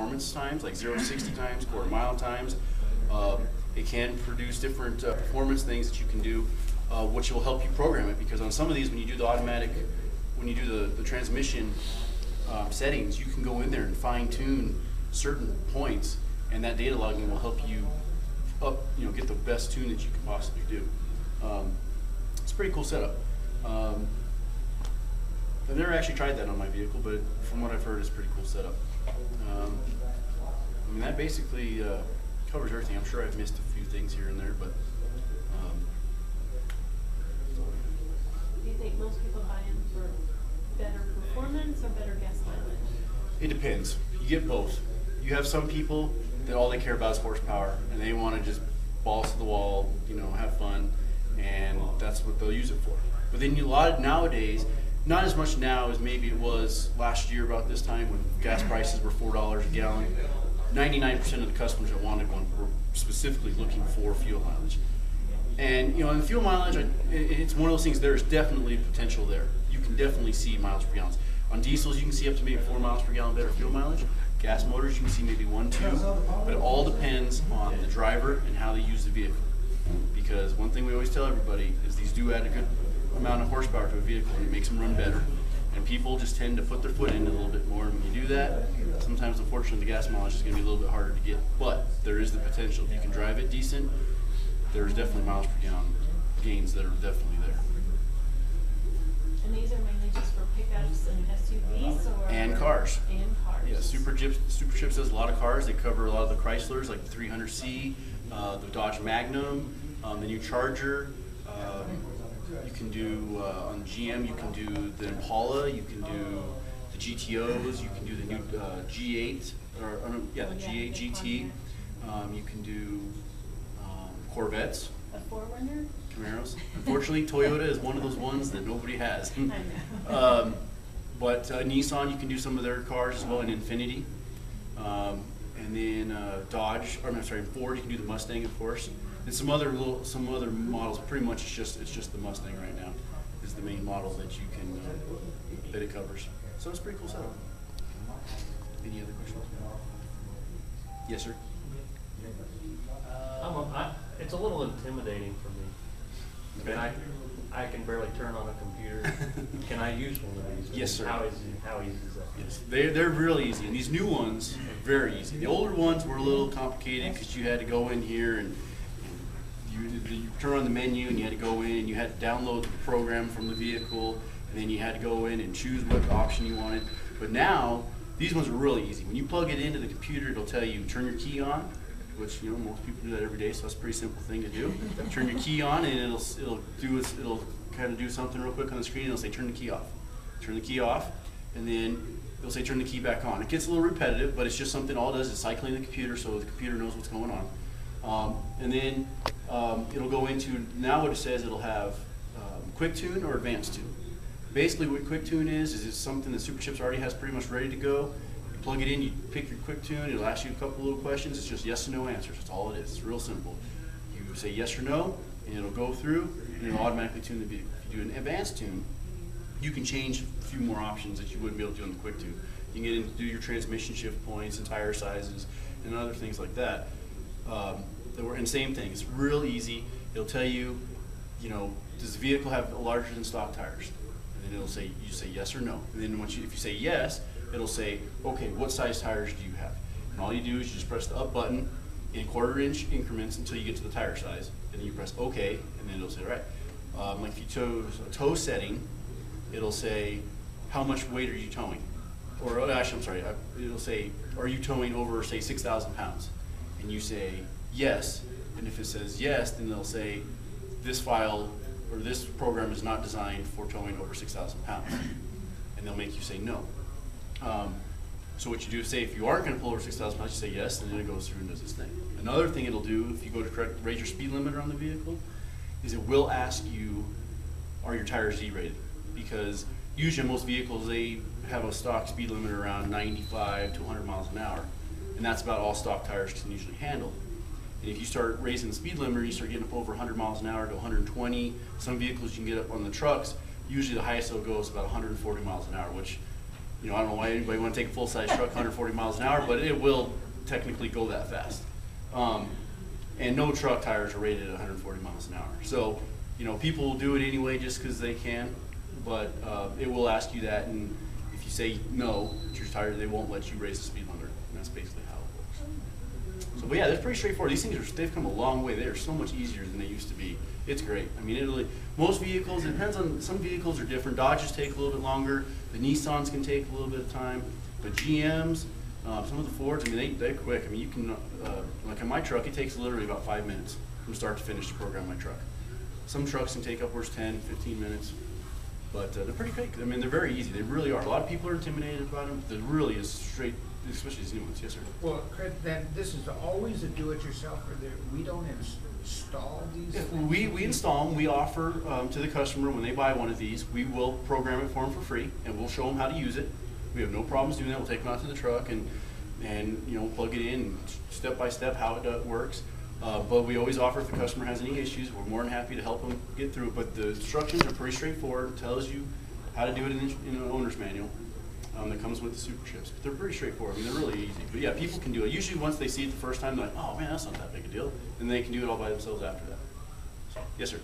performance times, like 0 to 60 times, quarter mile times. It can produce different performance things that you can do, which will help you program it, because on some of these, when you do the automatic, when you do the transmission settings, you can go in there and fine tune certain points, and that data logging will help you get the best tune that you can possibly do. It's a pretty cool setup. I've never actually tried that on my vehicle, but from what I've heard, it's a pretty cool setup. I mean, that basically covers everything. I'm sure I've missed a few things here and there, but do you think most people buy in for better performance or better gas mileage? it depends. You get both. You have some people that all they care about is horsepower, and they want to just balls to the wall, have fun, and that's what they'll use it for. But then a lot of nowadays, not as much now as maybe it was last year about this time when gas prices were $4 a gallon. 99% of the customers that wanted one were specifically looking for fuel mileage. And in the fuel mileage, it's one of those things. There's definitely potential there. You can definitely see miles per gallon. On diesels, you can see up to maybe 4 miles per gallon better fuel mileage. Gas motors, you can see maybe 1, 2. But it all depends on the driver and how they use the vehicle. Because one thing we always tell everybody is these do add a good amount of horsepower to a vehicle, and it makes them run better. And people just tend to put their foot in it a little bit more. And when you do that, sometimes unfortunately the gas mileage is going to be a little bit harder to get. But there is the potential. If you can drive it decent, there's definitely miles per gallon gains that are definitely there. And these are mainly just for pickups and SUVs, or and cars. And cars. Yeah, SuperChips does a lot of cars. They cover a lot of the Chryslers, like the 300C, the Dodge Magnum, the new Charger. You can do on GM. You can do the Impala. You can do the GTOs. You can do the new G8 the G8 GT. You can do Corvettes. A 4Runner. Camaros. Unfortunately, Toyota is one of those ones that nobody has. I know. But Nissan, you can do some of their cars as well, in Infiniti. And then Ford, you can do the Mustang, of course. And some other models. Pretty much, it's just the Mustang right now is the main model that you can that it covers. So it's a pretty cool setup. Any other questions? Yes, sir. It's a little intimidating for me. Okay. I mean, I can barely turn on a computer. Can I use one of these? Yes, sir. How easy is that? Yes, they're really easy, and these new ones are very easy. The older ones were a little complicated because you had to go in here and you turn on the menu, and you had to go in and you had to download the program from the vehicle, and then you had to go in and choose what option you wanted. But now these ones are really easy. When you plug it into the computer, it'll tell you turn your key on, which most people do that every day, so that's a pretty simple thing to do. Turn your key on, and it'll kind of do something real quick on the screen. It'll say turn the key off. Turn the key off, and then it'll say turn the key back on. It gets a little repetitive, but it's just something. All it does is cycling the computer, so the computer knows what's going on. And then it'll go into, now what it says, it'll have quick tune or advanced tune. Basically what quick tune is it's something that SuperChips already has pretty much ready to go. You plug it in, you pick your quick tune, it'll ask you a couple little questions. It's just yes or no answers. That's all it is. It's real simple. You say yes or no, and it'll go through, and it'll automatically tune the vehicle. If you do an advanced tune, you can change a few more options that you wouldn't be able to do on the quick tune. You can get in to do your transmission shift points and tire sizes and other things like that. And same thing, it's real easy. It'll tell you, does the vehicle have larger than stock tires? And then it'll say, you say yes or no. And then if you say yes, it'll say, okay, what size tires do you have? And all you do is you just press the up button in 1/4 inch increments until you get to the tire size. And then you press okay, and then it'll say, right. Like if you chose a tow setting, it'll say, how much weight are you towing? Or actually, I'm sorry, it'll say, are you towing over, say, 6,000 pounds? And you say yes, and if it says yes, then they'll say, this file or this program is not designed for towing over 6,000 pounds. And they'll make you say no. So what you do is say, if you aren't going to pull over 6,000 pounds, you say yes, and then it goes through and does its thing. Another thing it'll do, if you go to raise your speed limiter on the vehicle, is it will ask you, are your tires Z-rated? Because usually most vehicles, they have a stock speed limit around 95 to 100 miles an hour. And that's about all stock tires can usually handle. And if you start raising the speed limiter, you start getting up over 100 miles an hour to 120. Some vehicles you can get up on the trucks. Usually the highest it'll go is about 140 miles an hour, which I don't know why anybody want to take a full-size truck 140 miles an hour, but it will technically go that fast. And no truck tires are rated at 140 miles an hour. So, people will do it anyway just because they can, but it will ask you that, and if you say no, that you're tired, they won't let you raise the speed limit, and that's basically how it works. So, but yeah, that's pretty straightforward. These things they've come a long way. They are so much easier than they used to be. It's great. I mean, most vehicles, it depends on, some vehicles are different. Dodges take a little bit longer. The Nissans can take a little bit of time, but GMs, some of the Fords, I mean, they're quick. I mean, you can, like in my truck, it takes literally about 5 minutes from start to finish to program my truck. Some trucks can take upwards 10, 15 minutes, but they're pretty quick. I mean, they're very easy. They really are. A lot of people are intimidated about them. There really is straight, especially these new ones. Yes, sir. Well, then this is always a do-it-yourself, or we don't install these? Yeah, we install them. We offer to the customer when they buy one of these, we will program it for them for free, and we'll show them how to use it. We have no problems doing that. We'll take them out to the truck and plug it in step by step how it works. But we always offer if the customer has any issues, we're more than happy to help them get through it. But the instructions are pretty straightforward. It tells you how to do it in an owner's manual that comes with the SuperChips. But they're pretty straightforward. I mean, they're really easy. But yeah, people can do it. Usually once they see it the first time, they're like, oh man, that's not that big a deal. And they can do it all by themselves after that. So, yes, sir.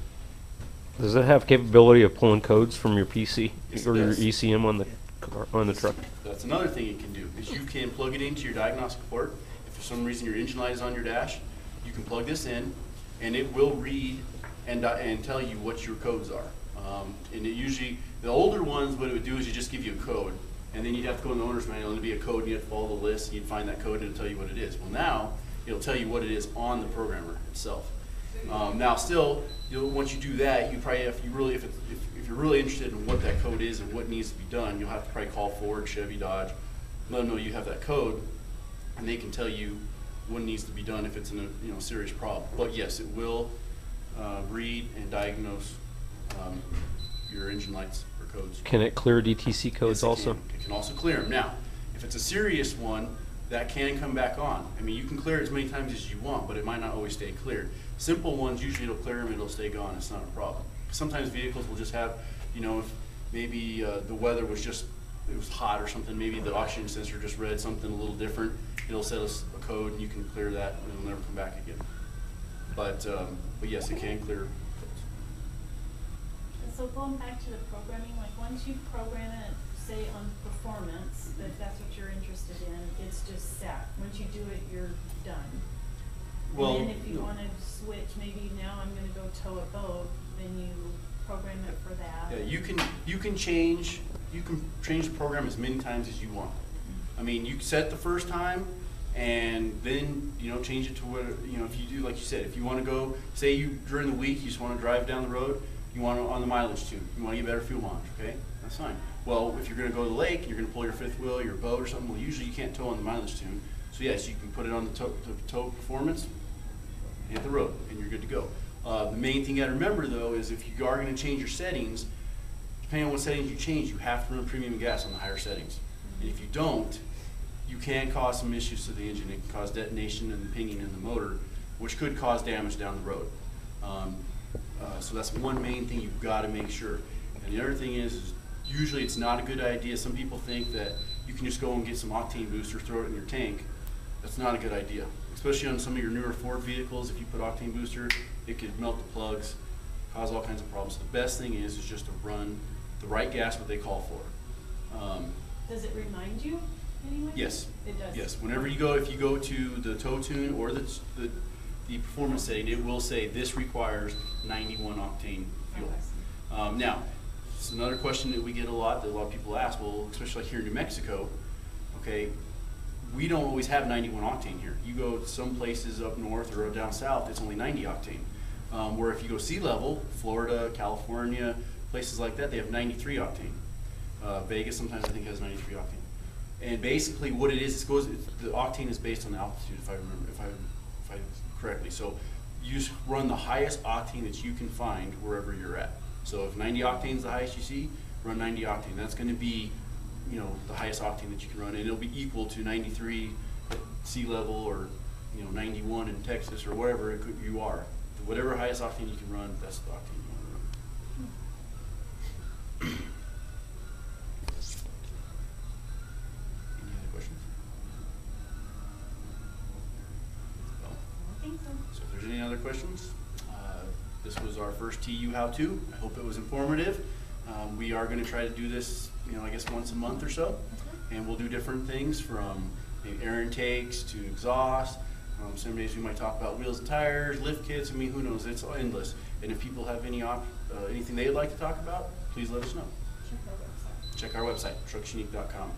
Does it have capability of pulling codes from your PC Yes, or it your does. ECM on the truck? That's another thing it can do, is you can plug it into your diagnostic port. If for some reason your engine light is on your dash, you can plug this in, and it will read and tell you what your codes are. And it usually, the older ones, what it would do is you just give you a code, and then you'd have to go in the owner's manual, and it'd be a code, and you have to follow the list, and you'd find that code, and it'll tell you what it is. Well, now, it'll tell you what it is on the programmer itself. Now, still, once you do that, you probably, if you're really interested in what that code is and what needs to be done, you'll have to probably call Ford, Chevy, Dodge, let them know you have that code, and they can tell you what needs to be done if it's in a serious problem. But yes, it will read and diagnose your engine lights or codes. Can it clear DTC codes Yes, it also? can. It can also clear them. Now, if it's a serious one, that can come back on. I mean, you can clear it as many times as you want, but it might not always stay cleared. Simple ones, usually it'll clear them, it'll stay gone, it's not a problem. Sometimes vehicles will just have, if maybe the weather was it was hot or something, maybe the oxygen sensor just read something a little different, it'll set us a code and you can clear that and it'll never come back again. But yes, it can clear codes. And so going back to the programming, like once you program it, say on performance, if that's what you're interested in, it's just set. Once you do it, you're done. Well, and then if you want to switch, maybe now I'm going to go tow a boat, then you program it for that. Yeah, you can change the program as many times as you want. I mean, you set the first time, and then change it to what if you do, like you said, if you want to go, say during the week you just want to drive down the road, you want to on the mileage tune, you want to get better fuel mileage, okay, that's fine. Well, if you're going to go to the lake and you're going to pull your fifth wheel, your boat or something, well, usually you can't tow on the mileage tune. So yes, you can put it on the tow performance, hit the road, and you're good to go. The main thing you got to remember though is if you are going to change your settings, depending on what settings you change, you have to run premium gas on the higher settings. And if you don't, you can cause some issues to the engine. It can cause detonation and pinging in the motor, which could cause damage down the road. So that's one main thing you've got to make sure. And the other thing is usually it's not a good idea. Some people think that you can just go and get some octane booster, throw it in your tank. That's not a good idea, especially on some of your newer Ford vehicles. If you put octane booster, it could melt the plugs, cause all kinds of problems. So the best thing is just to run the right gas, what they call for. Does it remind you anyway? Yes. It does? Yes. Whenever you go, if you go to the tow tune or the performance setting, it will say this requires 91 octane fuel. Now, it's another question that we get a lot, that a lot of people ask, well, especially like here in New Mexico, okay, we don't always have 91 octane here. You go to some places up north or down south, it's only 90 octane. Where if you go sea level, Florida, California, places like that, they have 93 octane. Vegas sometimes I think has 93 octane. And basically what it is, the octane is based on the altitude, if I remember, if I correctly. So you just run the highest octane that you can find wherever you're at. So if 90 octane is the highest you see, run 90 octane. That's going to be, the highest octane that you can run, and it'll be equal to 93 at sea level, or 91 in Texas, or wherever you are. Whatever highest octane you can run, that's the octane you want to run. So if there's any other questions, this was our first TU How2. I hope it was informative. We are going to try to do this, I guess once a month or so, and we'll do different things from air intakes to exhaust. Some days we might talk about wheels and tires, lift kits. I mean, who knows? It's endless. And if people have anything they'd like to talk about, please let us know. Check our website. Check our website, trucksunique.com.